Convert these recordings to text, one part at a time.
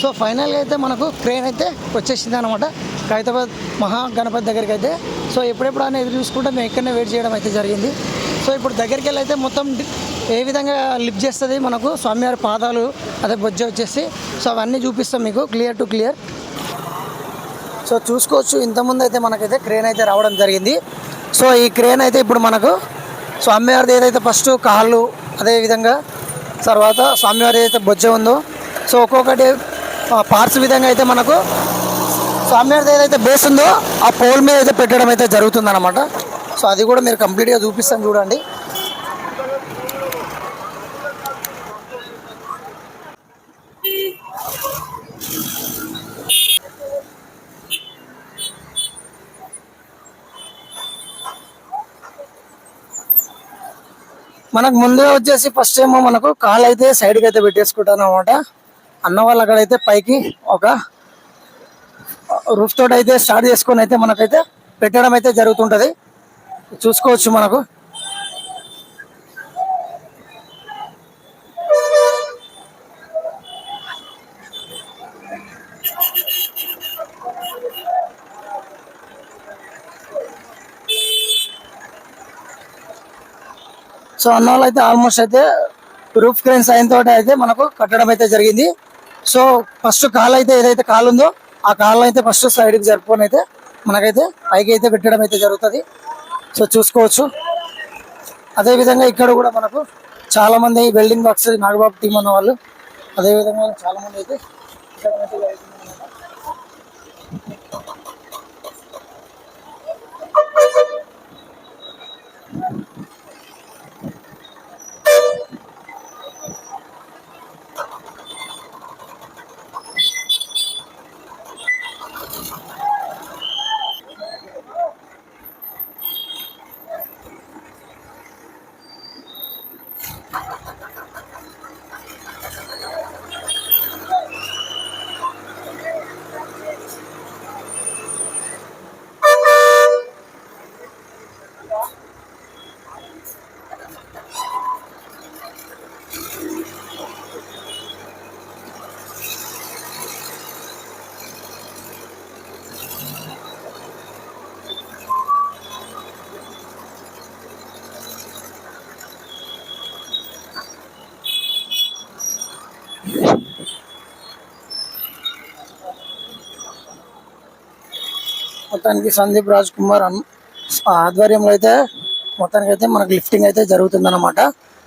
So ఫైనల్గా అయితే మనకు క్రేన్ అయితే వచ్చేసింది అనమాట ఖైరతాబాద్ మహాగణపతి దగ్గరికి అయితే. సో ఎప్పుడెప్పుడు అని ఎదురు చూసుకుంటే మేము ఇక్కడనే వెయిట్ చేయడం అయితే జరిగింది. సో ఇప్పుడు దగ్గరికి వెళ్ళి అయితే మొత్తం ఏ విధంగా లిఫ్ట్ చేస్తుంది మనకు స్వామివారి పాదాలు అదే బొజ్జ వచ్చేసి. సో అవన్నీ చూపిస్తాం మీకు క్లియర్ టు క్లియర్. సో చూసుకోవచ్చు ఇంతకుముందు అయితే మనకైతే క్రేన్ అయితే రావడం జరిగింది. సో ఈ క్రేన్ అయితే ఇప్పుడు మనకు స్వామివారిది ఏదైతే ఫస్ట్ కాళ్ళు అదేవిధంగా తర్వాత స్వామివారి ఏదైతే బొజ్జ ఉందో సో ఒక్కొక్కటి పార్ట్స్ విధంగా అయితే మనకు స్వామివారిది ఏదైతే బేస్ ఉందో ఆ పోల్ మీద అయితే పెట్టడం అయితే జరుగుతుందన్నమాట. సో అది కూడా మీరు కంప్లీట్గా చూపిస్తాను చూడండి. మనకు ముందే వచ్చేసి ఫస్ట్ ఏమో మనకు కాళ్ళు అయితే సైడ్కి అయితే పెట్టేసుకుంటాను అనమాట. అన్న వాళ్ళు అక్కడైతే పైకి ఒక రూఫ్ తోటి అయితే స్టార్ట్ చేసుకొని అయితే మనకైతే పెట్టడం అయితే జరుగుతుంటుంది. చూసుకోవచ్చు మనకు. సో అన్న వాళ్ళు అయితే ఆల్మోస్ట్ అయితే రూఫ్ క్రేన్ సాయం తోటి అయితే మనకు కట్టడం అయితే జరిగింది. సో ఫస్ట్ కాలు అయితే ఏదైతే కాలు ఉందో ఆ కాళ్ళు అయితే ఫస్ట్ సైడ్కి జరుపుకొని అయితే మనకైతే పైకి అయితే పెట్టడం అయితే జరుగుతుంది. సో చూసుకోవచ్చు. అదేవిధంగా ఇక్కడ కూడా మనకు చాలామంది వెల్డింగ్ వర్క్స్ నాగబాబు టీం అన్న వాళ్ళు అదేవిధంగా చాలామంది అయితే మొత్తానికి సందీప్ రాజ్ కుమార్ ఆధ్వర్యంలో అయితే మొత్తానికి అయితే మనకు లిఫ్టింగ్ అయితే జరుగుతుందన్నమాట.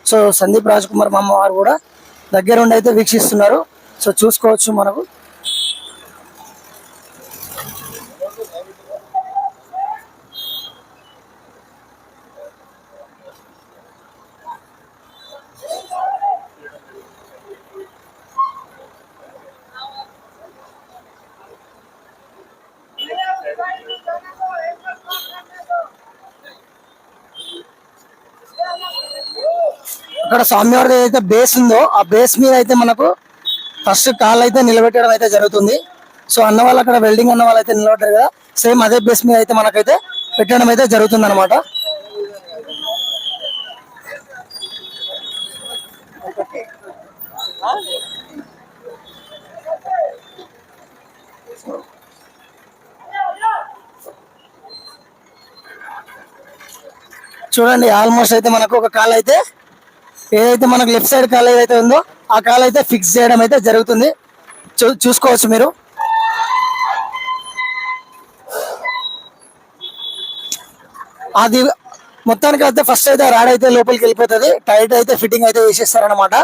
సో సందీప్ రాజ్ కుమార్ మా అమ్మవారు కూడా దగ్గరుండి అయితే వీక్షిస్తున్నారు. సో చూసుకోవచ్చు మనకు. అక్కడ స్వామివారి ఏదైతే బేస్ ఉందో ఆ బేస్ మీద అయితే మనకు ఫస్ట్ కాళ్ళు అయితే నిలబెట్టడం అయితే జరుగుతుంది. సో అన్న వాళ్ళు అక్కడ వెల్డింగ్ అన్న వాళ్ళు అయితే నిలబెట్టారు కదా సేమ్ అదే బేస్ మీద అయితే మనకైతే పెట్టడం అయితే జరుగుతుంది అనమాట. చూడండి ఆల్మోస్ట్ అయితే మనకు ఒక కాలు అయితే ఏదైతే మనకు లెఫ్ట్ సైడ్ కాలు ఏదైతే ఉందో ఆ కాలు అయితే ఫిక్స్ చేయడం అయితే జరుగుతుంది. చూసుకోవచ్చు మీరు. అది మొత్తానికి అయితే ఫస్ట్ అయితే రాడ్ అయితే లోపలికి వెళ్ళిపోతుంది. టైట్ అయితే ఫిట్టింగ్ అయితే వేసేస్తారనమాట.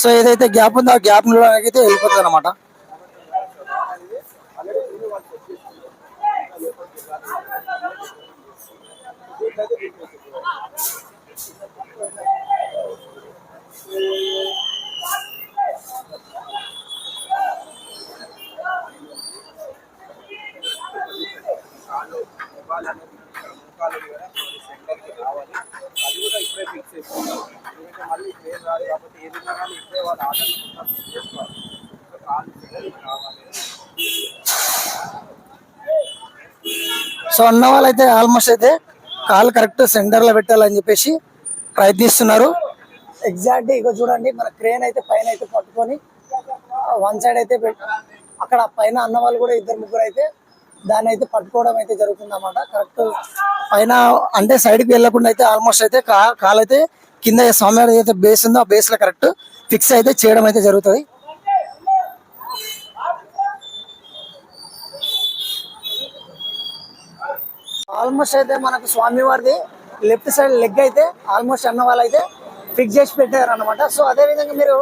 సో ఏదైతే గ్యాప్ ఉందో ఆ గ్యాప్ అయితే వెళ్ళిపోతుంది అనమాట. సో అన్న వాళ్ళైతే ఆల్మోస్ట్ అయితే కాలు కరెక్ట్ సెంటర్ లో పెట్టాలని చెప్పేసి ప్రయత్నిస్తున్నారు. ఎగ్జాక్ట్ ఇక చూడండి మన క్రేన్ అయితే పైన అయితే పట్టుకొని వన్ సైడ్ అయితే అక్కడ పైన అన్న వాళ్ళు కూడా ఇద్దరు ముగ్గురు అయితే దాన్ని అయితే పట్టుకోవడం అయితే జరుగుతుంది అన్నమాట. కరెక్ట్ పైన అంటే సైడ్కి వెళ్ళకుండా అయితే ఆల్మోస్ట్ అయితే కాలైతే కింద స్వామివారి ఏదైతే బేస్ ఉందో ఆ బేస్ లో కరెక్ట్ ఫిక్స్ అయితే చేయడం అయితే జరుగుతుంది. ఆల్మోస్ట్ అయితే మనకు స్వామివారిది లెఫ్ట్ సైడ్ లెగ్ అయితే ఆల్మోస్ట్ అన్న వాళ్ళు అయితే ఫిక్స్ చేసి పెట్టారు అనమాట. సో అదే విధంగా మీరు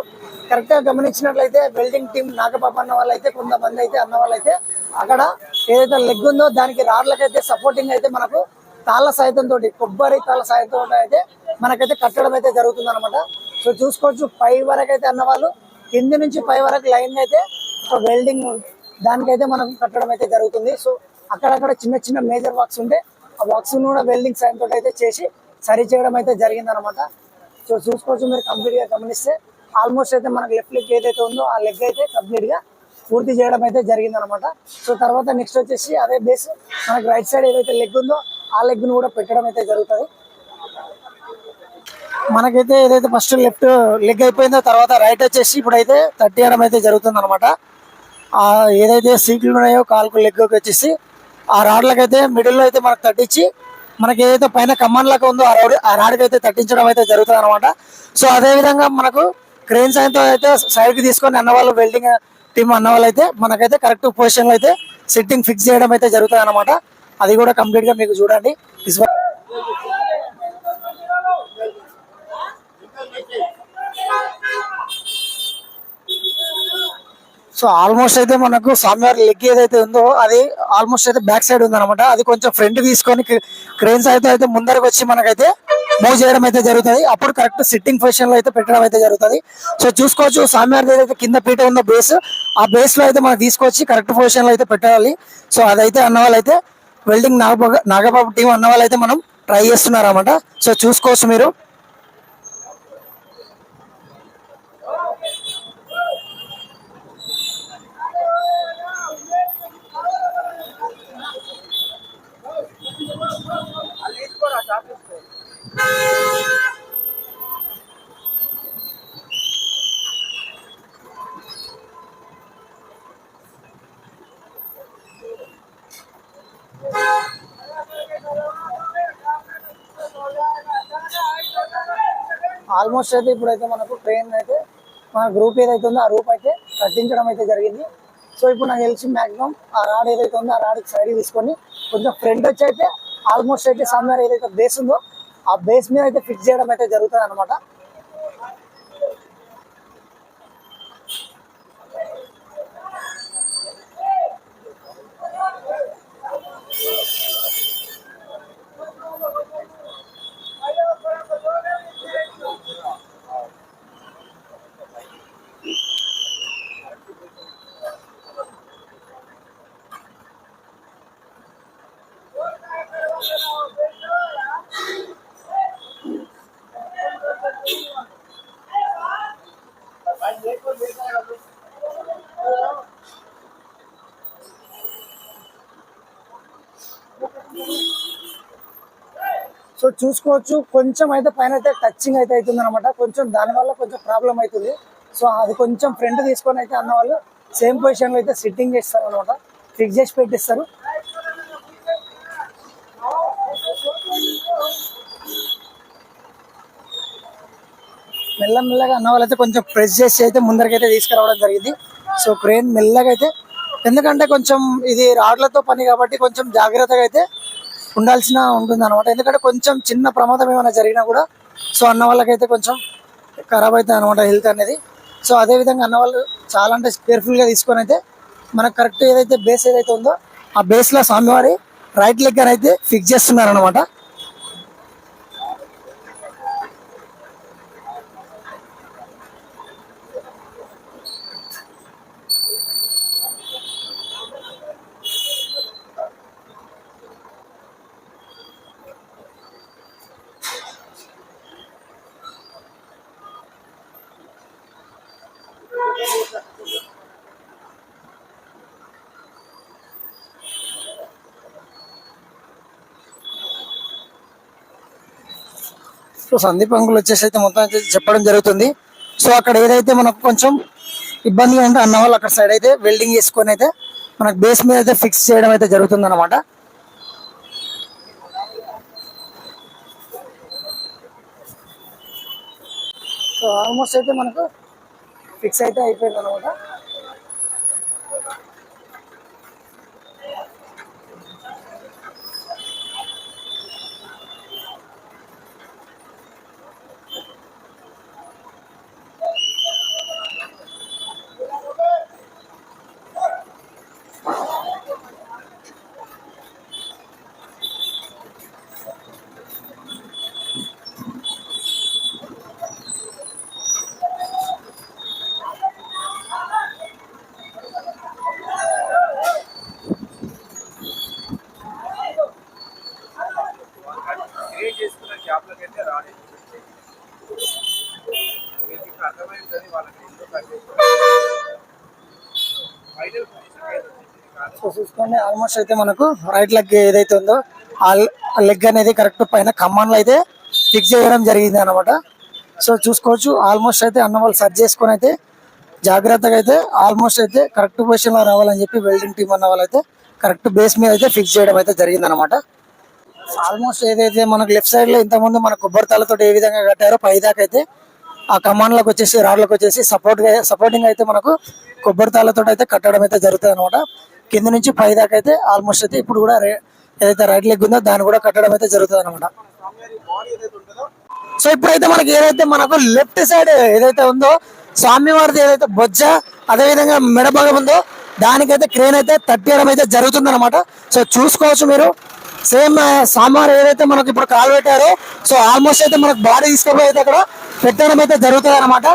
కరెక్ట్ గా గమనించినట్లయితే వెల్డింగ్ టీం నాగపాప అన్న వాళ్ళు అయితే కొంతమంది అయితే అన్న వాళ్ళు అయితే అక్కడ ఏదైతే లెగ్ ఉందో దానికి రాడ్లకైతే సపోర్టింగ్ అయితే మనకు తాళ్ళ సాయంతో కొబ్బరి తాళ్ళ సాయంతో అయితే మనకైతే కట్టడం అయితే జరుగుతుంది అనమాట. సో చూసుకోవచ్చు పై వరకు అయితే అన్న వాళ్ళు కింది నుంచి పై వరకు లైన్ అయితే వెల్డింగ్ దానికైతే మనకు కట్టడం అయితే జరుగుతుంది. సో అక్కడక్కడ చిన్న చిన్న మేజర్ వర్క్స్ ఉంటే ఆ వర్క్స్ కూడా వెల్డింగ్ సాయంతో అయితే చేసి సరి చేయడం అయితే జరిగింది అనమాట. సో చూసుకోవచ్చు మీరు కంప్లీట్ గా గమనిస్తే ఆల్మోస్ట్ అయితే మనకు లెఫ్ట్ లెగ్ ఏదైతే ఉందో ఆ లెగ్ అయితే కంప్లీట్ గా పూర్తి చేయడం అయితే జరిగింది అనమాట. సో తర్వాత నెక్స్ట్ వచ్చేసి అదే బేస్ మనకు రైట్ సైడ్ ఏదైతే లెగ్ ఉందో ఆ లెగ్ ను కూడా పెట్టడం అయితే జరుగుతుంది. మనకైతే ఏదైతే ఫస్ట్ లెఫ్ట్ లెగ్ అయిపోయిందో తర్వాత రైట్ వచ్చేసి ఇప్పుడైతే తట్టేయడం అయితే జరుగుతుంది అనమాట. ఏదైతే సీట్లు ఉన్నాయో కాలుకు లెగ్ వచ్చేసి ఆ రాడ్లకైతే మిడిల్ లో అయితే మనకు తట్టించి మనకి ఏదైతే పైన కమాన్ లాగా ఉందో ఆ రాడ్కి అయితే తట్టించడం అయితే జరుగుతుంది అనమాట. సో అదే విధంగా మనకు క్రెయిన్ సాయంతో అయితే సైడ్ కి తీసుకొని అన్నవాళ్ళు వెల్డింగ్ టీమ్ అన్న వాళ్ళు అయితే మనకైతే కరెక్ట్ పొజిషన్ లో అయితే సిట్టింగ్ ఫిక్స్ చేయడం అయితే జరుగుతుంది అనమాట. అది కూడా కంప్లీట్ గా మీకు చూడండి. సో ఆల్మోస్ట్ అయితే మనకు స్వామివారి లెగ్ ఏదైతే ఉందో అది ఆల్మోస్ట్ అయితే బ్యాక్ సైడ్ ఉందన్నమాట. అది కొంచెం ఫ్రంట్ తీసుకొని క్రెయిన్స్ అయితే ముందరకు వచ్చి మనకైతే మూవ్ చేయడం అయితే జరుగుతుంది. అప్పుడు కరెక్ట్ సిట్టింగ్ పొజిషన్ లో అయితే పెట్టడం అయితే జరుగుతుంది. సో చూసుకోవచ్చు స్వామివారి ఏదైతే కింద పీట ఉందో బేస్ ఆ బేస్ లో అయితే మనం తీసుకొచ్చి కరెక్ట్ పొజిషన్ లో అయితే పెట్టాలి. సో అదైతే అన్న వాళ్ళు అయితే వెల్డింగ్ నాగబాబు టీం అన్న వాళ్ళు అయితే మనం ట్రై చేస్తున్నారు అనమాట. సో చూసుకోవచ్చు మీరు. ఆల్మోస్ట్ అయితే ఇప్పుడైతే మనకు ట్రైన్ అయితే మన గ్రూప్ ఏదైతే ఉందో ఆ రూప్ అయితే కట్టించడం అయితే జరిగింది. సో ఇప్పుడు నాకు తెలిసి మాక్సిమం ఆ రాడ్ ఏదైతే ఉందో ఆ రాడ్ సైడ్ తీసుకొని కొంచెం ఫ్రంట్ వచ్చి అయితే ఆల్మోస్ట్ అయితే సమ్మర్ ఏదైతే బేస్ ఉందో ఆ బేస్ మీద అయితే ఫిక్స్ చేయడం అయితే జరుగుతుంది అనమాట. సో చూసుకోవచ్చు కొంచెం అయితే పైన అయితే టచింగ్ అయితే అవుతుంది అనమాట. కొంచెం దానివల్ల కొంచెం ప్రాబ్లం అవుతుంది. సో అది కొంచెం ఫ్రంట్ తీసుకొని అయితే అన్న వాళ్ళు సేమ్ పొజిషన్ లో అయితే సిట్టింగ్ చేస్తారు అనమాట. ఫిక్స్ చేసి పెట్టిస్తారు. మెల్లమెల్లగా అన్న వాళ్ళు అయితే కొంచెం ప్రెస్ చేసి అయితే ముందరికైతే తీసుకురావడం జరిగింది. సో క్రేన్ మెల్లగా అయితే ఎందుకంటే కొంచెం ఇది రాడ్లతో పని కాబట్టి కొంచెం జాగ్రత్తగా అయితే ఉండాల్సిన ఉంటుంది అనమాట. ఎందుకంటే కొంచెం చిన్న ప్రమాదం ఏమైనా జరిగినా కూడా సో అన్న వాళ్ళకైతే కొంచెం ఖరాబ్ అవుతుంది అనమాట హెల్త్ అనేది. సో అదేవిధంగా అన్న వాళ్ళు చాలా అంటే కేర్ఫుల్గా తీసుకొని అయితే మనకు కరెక్ట్ ఏదైతే బేస్ ఏదైతే ఉందో ఆ బేస్లో స్వామివారి రైట్ లెగ్ అని అయితే ఫిక్స్ చేస్తున్నారు అనమాట. సో సందీప్ అంకుల్ వచ్చేసి అయితే మొత్తం అయితే చెప్పడం జరుగుతుంది. సో అక్కడ ఏదైతే మనకు కొంచెం ఇబ్బందిగా ఉంటే అన్న వాళ్ళు అక్కడ సైడ్ అయితే వెల్డింగ్ చేసుకొని అయితే మనకు బేస్ మీద అయితే ఫిక్స్ చేయడం అయితే జరుగుతుంది అనమాట. సో ఆల్మోస్ట్ అయితే మనకు ఫిక్స్ అయితే అయిపోయింది అనమాట. సో చూసుకోండి ఆల్మోస్ట్ అయితే మనకు రైట్ లెగ్ ఏదైతే ఉందో ఆ లెగ్ అనేది కరెక్ట్ పైన కమాన్లో అయితే ఫిక్స్ చేయడం జరిగింది అనమాట. సో చూసుకోవచ్చు ఆల్మోస్ట్ అయితే అన్న వాళ్ళు సర్చ్ చేసుకొని అయితే జాగ్రత్తగా అయితే ఆల్మోస్ట్ అయితే కరెక్ట్ పొజిషన్ లో రావాలని చెప్పి వెల్డింగ్ టీమ్ అన్న వాళ్ళు అయితే కరెక్ట్ బేస్ మీద అయితే ఫిక్స్ చేయడం అయితే జరిగింది అనమాట. ఆల్మోస్ట్ ఏదైతే మనకు లెఫ్ట్ సైడ్ లో ఇంతకుముందు మన కొబ్బరి తాళ్ళతో ఏ విధంగా కట్టారో పై దాకా అయితే ఆ కమాన్లకు వచ్చేసి రాడ్లకు వచ్చేసి సపోర్టింగ్ అయితే మనకు కొబ్బరి తాళ్ళతో అయితే కట్టడం అయితే జరుగుతుంది అనమాట. కింద నుంచి పై దాకా అయితే ఆల్మోస్ట్ అయితే ఇప్పుడు కూడా ఏదైతే రైట్ లెగ్ ఉందో దాన్ని కూడా కట్టడం అయితే జరుగుతుంది అనమాట. సో ఇప్పుడైతే మనకి ఏదైతే మనకు లెఫ్ట్ సైడ్ ఏదైతే ఉందో స్వామివారిది ఏదైతే బొజ్జ అదే విధంగా మెడ భాగం ఉందో దానికైతే క్రేన్ అయితే తట్టేయడం అయితే జరుగుతుంది అనమాట. సో చూసుకోవచ్చు మీరు సేమ్ స్వామివారు ఏదైతే మనకు ఇప్పుడు కాలు పెట్టారో సో ఆల్మోస్ట్ అయితే మనకు బాడీ తీసుకుపోయి అయితే అక్కడ పెట్టడం అయితే జరుగుతుంది అనమాట.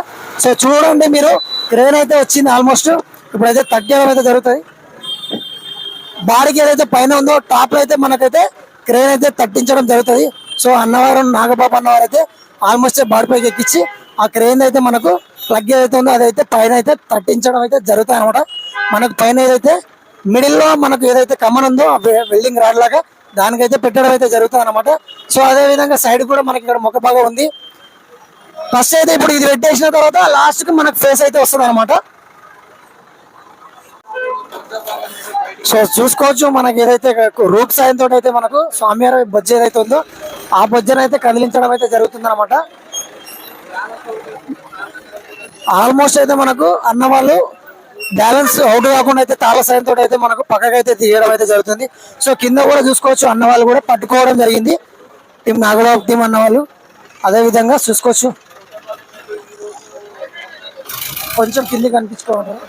సో చూడండి మీరు క్రేన్ అయితే వచ్చింది ఆల్మోస్ట్ ఇప్పుడైతే తట్టేయడం అయితే జరుగుతుంది. బాడీకి ఏదైతే పైన ఉందో టాప్ లో అయితే మనకైతే క్రేన్ అయితే తట్టించడం జరుగుతుంది. సో అన్నవారు నాగబాబు అన్నవారు అయితే ఆల్మోస్ట్ బాడీ పైకి ఎక్కించి ఆ క్రేన్ అయితే మనకు ప్లగ్ ఏదైతే ఉందో అదైతే పైన అయితే తట్టించడం అయితే జరుగుతుంది అనమాట. మనకు పైన ఏదైతే మిడిల్ లో మనకు ఏదైతే కమన్ ఉందో వెల్డింగ్ రాడ్ లాగా దానికైతే పెట్టడం అయితే జరుగుతుంది అనమాట. సో అదే విధంగా సైడ్ కూడా మనకి ఇక్కడ ముఖ భాగం ఉంది. ఫస్ట్ అయితే ఇప్పుడు ఇది పెట్టేసిన తర్వాత లాస్ట్ కి మనకు ఫేస్ అయితే వస్తుంది అనమాట. సో చూసుకోవచ్చు మనకి ఏదైతే రూప్ సాయంతో అయితే మనకు స్వామివారి బొజ్జ ఏదైతే ఉందో ఆ బొజ్జను అయితే కదిలించడం అయితే జరుగుతుంది అనమాట. ఆల్మోస్ట్ అయితే మనకు అన్న వాళ్ళు బ్యాలెన్స్ అవుట్ కాకుండా అయితే తాళ సాయంతో అయితే మనకు పక్కకి అయితే తీయడం అయితే జరుగుతుంది. సో కింద కూడా చూసుకోవచ్చు అన్న వాళ్ళు కూడా పట్టుకోవడం జరిగింది టీం నాగబాబు టీం అన్న వాళ్ళు. అదే విధంగా చూసుకోవచ్చు కొంచెం కింది కనిపించుకోవడం.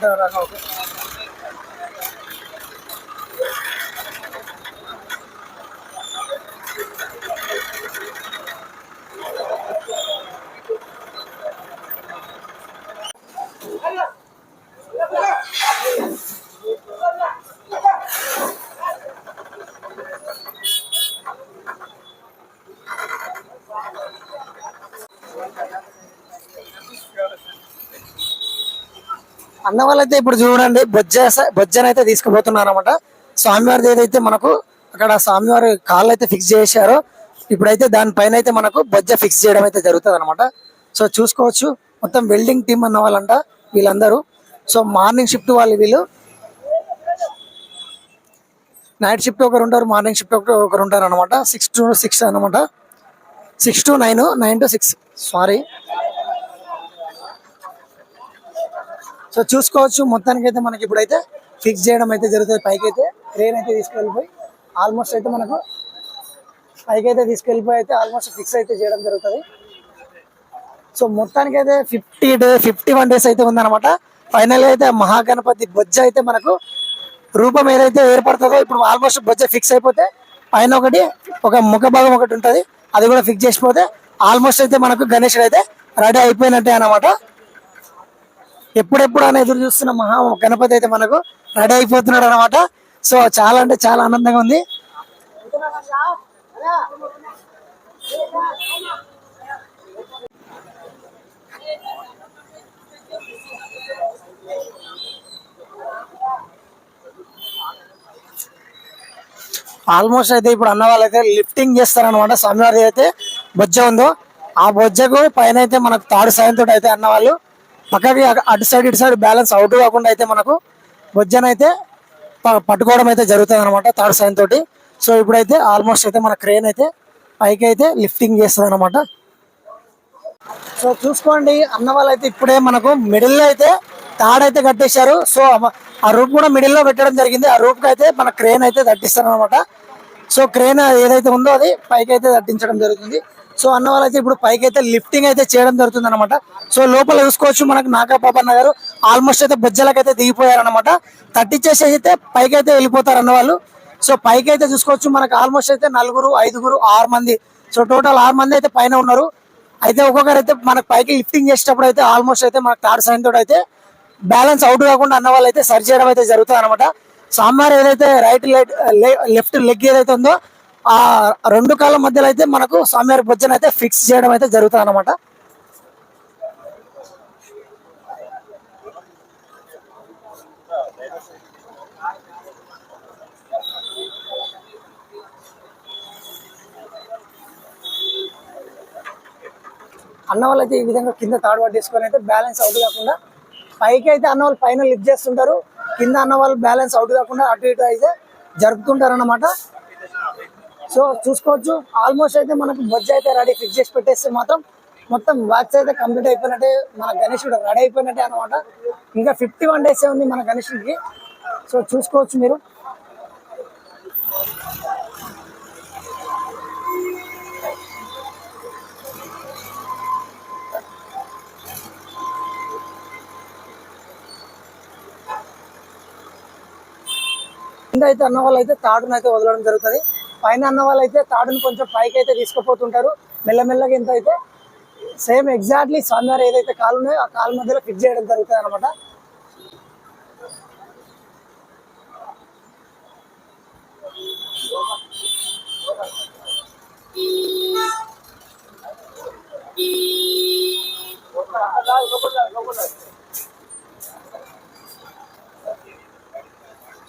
అన్న వాళ్ళైతే ఇప్పుడు చూడండి బొజ్జనైతే తీసుకుపోతున్నారు అనమాట. స్వామివారిది ఏదైతే మనకు అక్కడ స్వామివారి కాళ్ళు అయితే ఫిక్స్ చేశారో ఇప్పుడైతే దానిపైన అయితే మనకు బొజ్జ ఫిక్స్ చేయడం అయితే జరుగుతుంది అనమాట. సో చూసుకోవచ్చు మొత్తం వెల్డింగ్ టీమ్ అన్న వాళ్ళంట వీళ్ళందరూ. సో మార్నింగ్ షిఫ్ట్ వాళ్ళు వీళ్ళు, నైట్ షిఫ్ట్ ఒకరు ఉంటారు, మార్నింగ్ షిఫ్ట్ ఒకరు ఉంటారు అనమాట. 6 to 6 అనమాట, 6 to 9, 9 to 6 సారీ. సో చూసుకోవచ్చు మొత్తానికి అయితే మనకి ఇప్పుడైతే ఫిక్స్ చేయడం అయితే జరుగుతుంది. పైకి అయితే క్రేన్ అయితే తీసుకెళ్ళిపోయి ఆల్మోస్ట్ అయితే మనకు పైకి అయితే తీసుకెళ్ళిపోయి అయితే ఆల్మోస్ట్ ఫిక్స్ అయితే చేయడం జరుగుతుంది. సో మొత్తానికి అయితే 51 days అయితే ఉందన్నమాట. ఫైనల్ అయితే మహాగణపతి బొజ్జ అయితే మనకు రూపం ఏదైతే ఏర్పడుతుందో ఇప్పుడు ఆల్మోస్ట్ బొజ్జ ఫిక్స్ అయిపోతే పైన ఒక ముఖ భాగం ఒకటి ఉంటుంది అది కూడా ఫిక్స్ చేసిపోతే ఆల్మోస్ట్ అయితే మనకు గణేశుడు అయితే రెడీ అయిపోయినట్టే అన్నమాట. ఎప్పుడెప్పుడు అని ఎదురు చూస్తున్న మహా గణపతి అయితే మనకు రెడీ అయిపోతున్నాడు అనమాట. సో చాలా అంటే చాలా ఆనందంగా ఉంది. ఆల్మోస్ట్ అయితే ఇప్పుడు అన్న వాళ్ళు అయితే లిఫ్టింగ్ చేస్తారనమాట. స్వామివారి అయితే బొజ్జ ఉందో ఆ బొజ్జకు పైన అయితే మనకు తాడు సాయంతో అయితే అన్న వాళ్ళు పక్కకి అటు సైడ్ ఇటు సైడ్ బ్యాలెన్స్ అవుట్ కాకుండా అయితే మనకు బొజ్జను అయితే పట్టుకోవడం అయితే జరుగుతుంది అనమాట థర్డ్ సైన్ తోటి. సో ఇప్పుడైతే ఆల్మోస్ట్ అయితే మన క్రేన్ అయితే పైకి అయితే లిఫ్టింగ్ చేస్తుంది అనమాట. సో చూసుకోండి అన్న వాళ్ళు అయితే ఇప్పుడే మనకు మిడిల్లో అయితే తాడైతే కట్టేశారు. సో ఆ రూప్ కూడా మిడిల్లో పెట్టడం జరిగింది. ఆ రూప్కి అయితే మన క్రేన్ అయితే తట్టిస్తారు అనమాట. సో క్రేన్ ఏదైతే ఉందో అది పైకి అయితే తట్టించడం జరుగుతుంది. సో అన్న వాళ్ళు అయితే ఇప్పుడు పైకి అయితే లిఫ్టింగ్ అయితే చేయడం జరుగుతుంది అనమాట. సో లోపల చూసుకోవచ్చు మనకు నాగా పాపన్న గారు ఆల్మోస్ట్ అయితే బొజ్జలకైతే దిగిపోయారు అనమాట. తట్టించేసి అయితే పైకి అయితే వెళ్ళిపోతారు అన్న వాళ్ళు. సో పైకి అయితే చూసుకోవచ్చు మనకు ఆల్మోస్ట్ అయితే 4, 5, 6 మంది. సో టోటల్ 6 మంది అయితే పైన ఉన్నారు. అయితే ఒక్కొక్కరు అయితే మనకు పైకి లిఫ్టింగ్ చేసేటప్పుడు అయితే ఆల్మోస్ట్ అయితే మనకు థర్డ్ సైన్ తోటి అయితే బ్యాలెన్స్ అవుట్ కాకుండా అన్న వాళ్ళు అయితే సరి చేయడం అయితే జరుగుతుంది అనమాట. సామ్యార్ ఏదైతే లెఫ్ట్ లెగ్ ఏదైతే ఉందో ఆ 2 కాళ్ళ మధ్యలో అయితే మనకు సామ్యార్ బొజ్జను అయితే ఫిక్స్ చేయడం అయితే జరుగుతుంది అనమాట. అన్న వాళ్ళు అయితే ఈ విధంగా కింద తాడు పట్టేసుకొని అయితే బ్యాలెన్స్ అవుట్ కాకుండా పైకి అయితే అన్న వాళ్ళు పైన లిఫ్ట్ చేస్తుంటారు. కింద అన్న వాళ్ళు బ్యాలెన్స్ అవుట్ కాకుండా అటు ఇటు అయితే జరుపుతుంటారు అన్నమాట. సో చూసుకోవచ్చు ఆల్మోస్ట్ అయితే మనకు బొజ్జ అయితే రెడీ ఫిక్స్ చేసి పెట్టేస్తే మాత్రం మొత్తం వాక్స్ అయితే కంప్లీట్ అయిపోయినట్టే, మన గణేశుడు రెడీ అయిపోయినట్టే అనమాట. ఇంకా 51 days ఉంది మన గణేశుడికి. సో చూసుకోవచ్చు మీరు. కింద అయితే అన్న వాళ్ళు అయితే తాడును అయితే వదలడం జరుగుతుంది. పైన అన్న వాళ్ళు అయితే తాడును కొంచెం పైకి అయితే తీసుకుపోతుంటారు మెల్లమెల్లగా. ఇంత అయితే సేమ్ ఎగ్జాక్ట్లీ స్వామివారు ఏదైతే కాలు ఉన్నాయో ఆ కాలు మధ్యలో ఫిక్స్ చేయడం జరుగుతుంది అనమాట.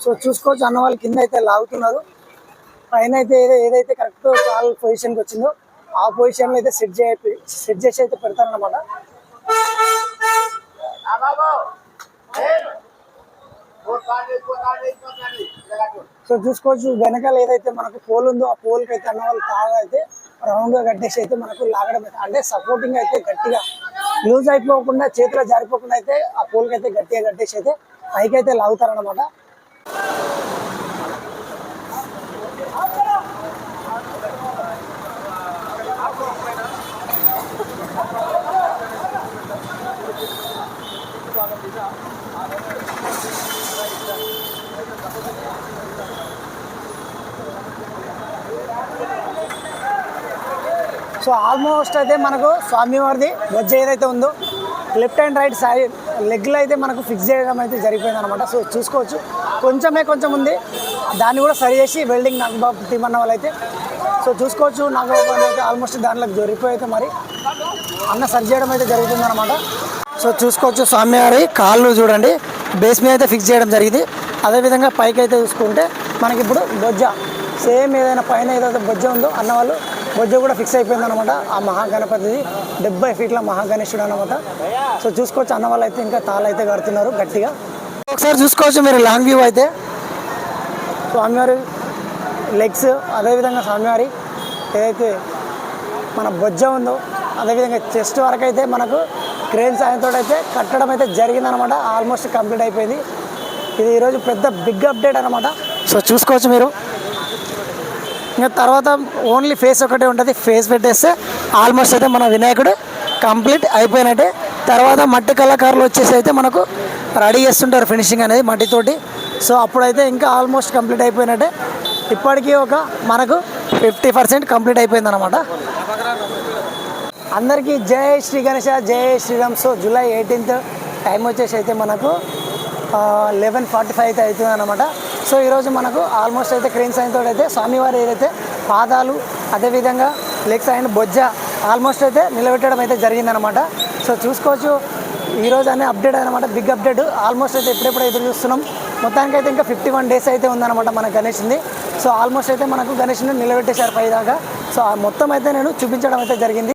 సో చూసుకోవచ్చు అన్న వాళ్ళు కింద అయితే లాగుతున్నారు. పైన అయితే ఏదైతే కరెక్ట్ కాల్ పొజిషన్కి వచ్చిందో ఆ పొజిషన్లో అయితే సెట్ చేసి అయితే పెడతారన్నమాట. సో చూసుకోవచ్చు వెనకాల ఏదైతే మనకు పోల్ ఉందో ఆ పోల్కి అయితే అన్న వాళ్ళు తాగా అయితే రౌండ్గా కట్టేసి అయితే మనకు లాగడం అయితే అంటే సపోర్టింగ్ అయితే గట్టిగా లూజ్ అయిపోకుండా చేతిలో జారిపోకుండా అయితే ఆ పోల్కి అయితే గట్టిగా కట్టేసి అయితే పైకి అయితే లాగుతారన్నమాట. సో ఆల్మోస్ట్ అయితే మనకు స్వామివారిది బొజ్జ ఏదైతే ఉందో లెఫ్ట్ అండ్ రైట్ సైడ్ లెగ్లో అయితే మనకు ఫిక్స్ చేయడం అయితే జరిగిపోయింది అనమాట. సో చూసుకోవచ్చు కొంచెం ఉంది, దాన్ని కూడా సరి చేసి వెల్డింగ్ నాగబాబు టీం అన్న వాళ్ళైతే. సో చూసుకోవచ్చు నాగబాబు అయితే ఆల్మోస్ట్ దాంట్లో జరిగిపోయి అయితే మరి అన్న సరి చేయడం అయితే జరుగుతుంది అనమాట. సో చూసుకోవచ్చు స్వామివారి కాళ్ళు చూడండి బేస్ మీద అయితే ఫిక్స్ చేయడం జరిగింది. అదేవిధంగా పైకి అయితే చూసుకుంటే మనకి ఇప్పుడు బొజ్జ సేమ్ ఏదైనా పైన ఏదైతే బొజ్జ ఉందో అన్న వాళ్ళు బొజ్జ కూడా ఫిక్స్ అయిపోయింది అనమాట. ఆ మహాగణపతి 70 feet మహాగణేశుడు అనమాట. సో చూసుకోవచ్చు అన్న వాళ్ళు అయితే ఇంకా తాళ్ళు అయితే కడుతున్నారు గట్టిగా. ఒకసారి చూసుకోవచ్చు మీరు లాంగ్ వ్యూ అయితే స్వామివారి లెగ్స్, అదేవిధంగా స్వామివారి ఏదైతే మన బొజ్జ ఉందో అదేవిధంగా చెస్ట్ వరకు అయితే మనకు క్రేన్ సాయంతో అయితే కట్టడం అయితే జరిగిందనమాట. ఆల్మోస్ట్ కంప్లీట్ అయిపోయింది. ఇది ఈరోజు పెద్ద బిగ్ అప్డేట్ అనమాట. సో చూసుకోవచ్చు మీరు. ఇంకా తర్వాత ఓన్లీ ఫేస్ ఒకటే ఉంటుంది. ఫేస్ పెట్టేస్తే ఆల్మోస్ట్ అయితే మన వినాయకుడు కంప్లీట్ అయిపోయినట్టే. తర్వాత మట్టి కళాకారులు వచ్చేసి అయితే మనకు రెడీ చేస్తుంటారు ఫినిషింగ్ అనేది మట్టితోటి. సో అప్పుడైతే ఇంకా ఆల్మోస్ట్ కంప్లీట్ అయిపోయినట్టే. ఇప్పటికీ మనకు 50% కంప్లీట్ అయిపోయింది అనమాట. అందరికీ జై శ్రీ గణేష, జై Sriram. So July 18th time వచ్చేసి అయితే మనకు 11:45 అయితే అవుతుంది అనమాట. సో ఈరోజు మనకు ఆల్మోస్ట్ అయితే క్రేన్ సాయంతో అయితే స్వామివారి ఏదైతే పాదాలు అదేవిధంగా లెగ్స్ అండ్ బొజ్జ ఆల్మోస్ట్ అయితే నిలబెట్టడం అయితే జరిగిందనమాట. సో చూసుకోవచ్చు ఈరోజు అనే అప్డేట్ అనమాట, బిగ్ అప్డేట్. ఆల్మోస్ట్ అయితే ఎప్పుడెప్పుడు ఎదురు చూస్తున్నాం. మొత్తానికి అయితే ఇంకా 51 days అయితే ఉందన్నమాట మన గణేష్ని. సో ఆల్మోస్ట్ అయితే మనకు గణేష్ని నిలబెట్టేశారు పైదాకా. సో మొత్తం అయితే నేను చూపించడం అయితే జరిగింది.